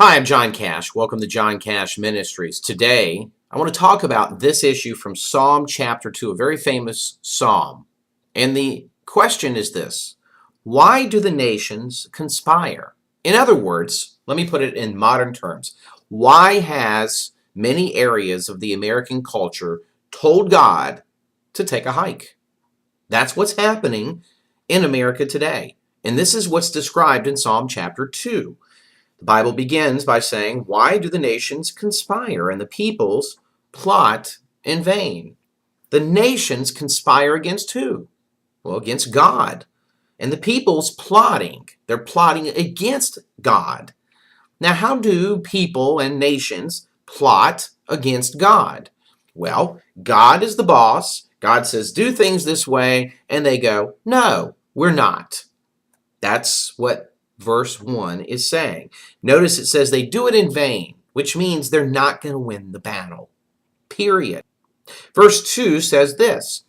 Hi, I'm John Cash. Welcome to John Cash Ministries. Today, I want to talk about this issue from Psalm chapter 2, a very famous psalm. And the question is this: why do the nations conspire? In other words, let me put it in modern terms. Why has many areas of the American culture told God to take a hike? That's what's happening in America today. And this is what's described in Psalm chapter 2. The Bible begins by saying, "Why do the nations conspire and the peoples plot in vain?" The nations conspire against who? Well, against God. And the people's plotting. They're plotting against God. Now, how do people and nations plot against God? Well, God is the boss. God says, do things this way. And they go, no, we're not. That's what verse 1 is saying. Notice it says they do it in vain, which means they're not going to win the battle. Period. Verse 2 says this: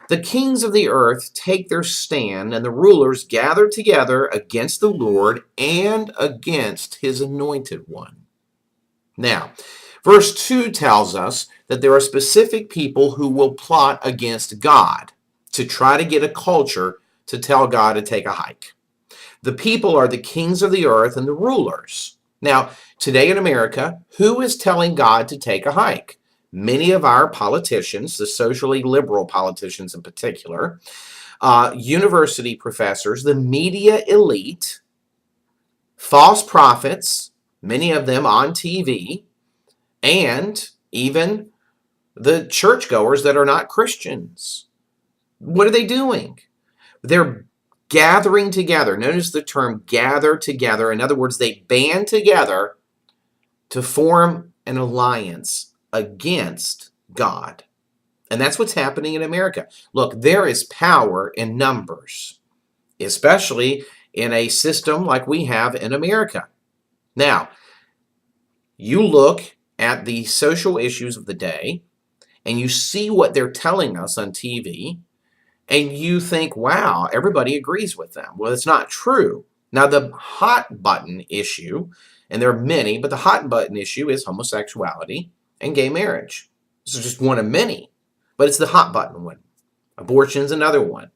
the kings of the earth take their stand, and the rulers gather together against the Lord and against his anointed one. Now, verse 2 tells us that there are specific people who will plot against God to try to get a culture to tell God to take a hike. The people are the kings of the earth and the rulers. Now, today in America, who is telling God to take a hike? Many of our politicians, the socially liberal politicians in particular, university professors, the media elite, false prophets, many of them on TV, and even the churchgoers that are not Christians. What are they doing? They're gathering together. Notice the term gather together. In other words, they band together to form an alliance against God. And that's what's happening in America. Look, there is power in numbers, especially in a system like we have in America. Now, you look at the social issues of the day and you see what they're telling us on TV, and you think, wow, everybody agrees with them. Well, it's not true. Now, the hot button issue, and there are many, but the hot button issue is homosexuality and gay marriage. This is just one of many, but it's the hot button one. Abortion's another one.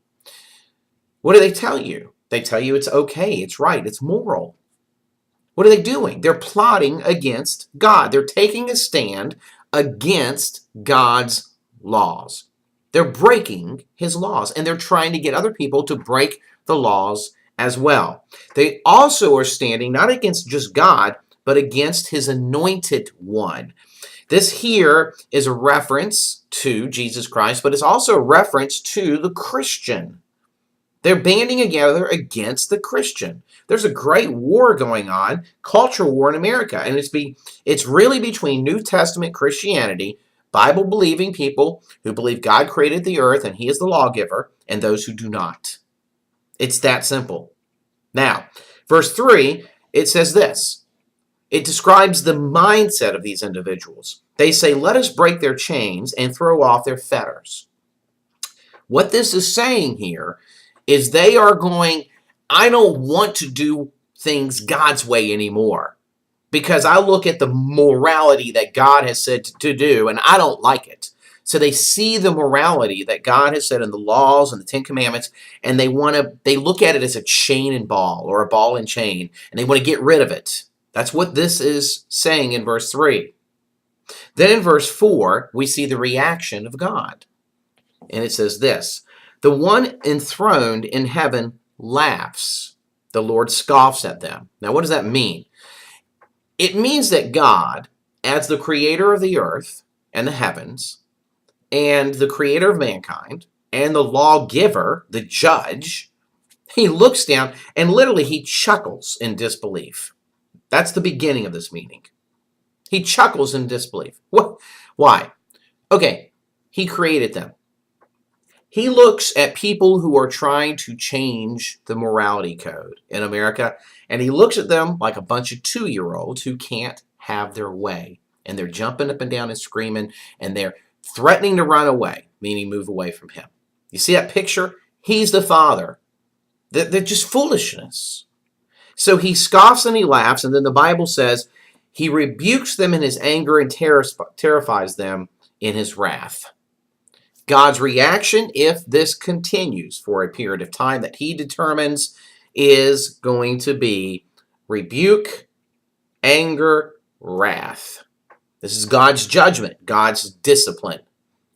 What do they tell you? They tell you it's okay, it's right, it's moral. What are they doing? They're plotting against God. They're taking a stand against God's laws. They're breaking his laws, and they're trying to get other people to break the laws as well. They also are standing not against just God, but against his anointed one. This here is a reference to Jesus Christ, but it's also a reference to the Christian. They're banding together against the Christian. There's a great war going on, cultural war in America, and it's really between New Testament Christianity, Bible-believing people who believe God created the earth and he is the lawgiver, and those who do not. It's that simple. Now, verse 3, it says this. It describes the mindset of these individuals. They say, let us break their chains and throw off their fetters. What this is saying here is they are going, I don't want to do things God's way anymore, because I look at the morality that God has said to do, and I don't like it. So they see the morality that God has said in the laws and the Ten Commandments, and they look at it as a chain and ball, or a ball and chain, and they want to get rid of it. That's what this is saying in verse 3. Then in verse 4, we see the reaction of God. And it says this: the one enthroned in heaven laughs. The Lord scoffs at them. Now, what does that mean? It means that God, as the creator of the earth and the heavens, and the creator of mankind, and the lawgiver, the judge, he looks down and literally he chuckles in disbelief. That's the beginning of this meaning. He chuckles in disbelief. What? Why? Okay, he created them. He looks at people who are trying to change the morality code in America, and he looks at them like a bunch of 2-year-olds who can't have their way. And they're jumping up and down and screaming, and they're threatening to run away, meaning move away from him. You see that picture? He's the father. They're just foolishness. So he scoffs and he laughs, and then the Bible says He rebukes them in his anger and terrifies them in his wrath. God's reaction, if this continues for a period of time that he determines, is going to be rebuke, anger, wrath. This is God's judgment, God's discipline.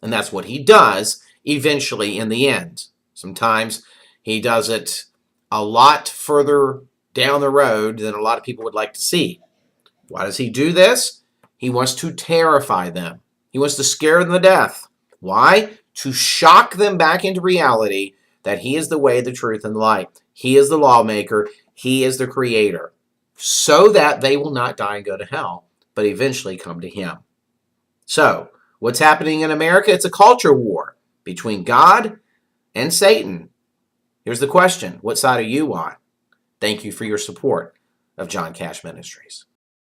And that's what he does eventually in the end. Sometimes he does it a lot further down the road than a lot of people would like to see. Why does he do this? He wants to terrify them. He wants to scare them to death. Why? To shock them back into reality that he is the way, the truth, and the light. He is the lawmaker. He is the creator. So that they will not die and go to hell, but eventually come to him. So, what's happening in America? It's a culture war between God and Satan. Here's the question. What side are you on? Thank you for your support of John Cash Ministries.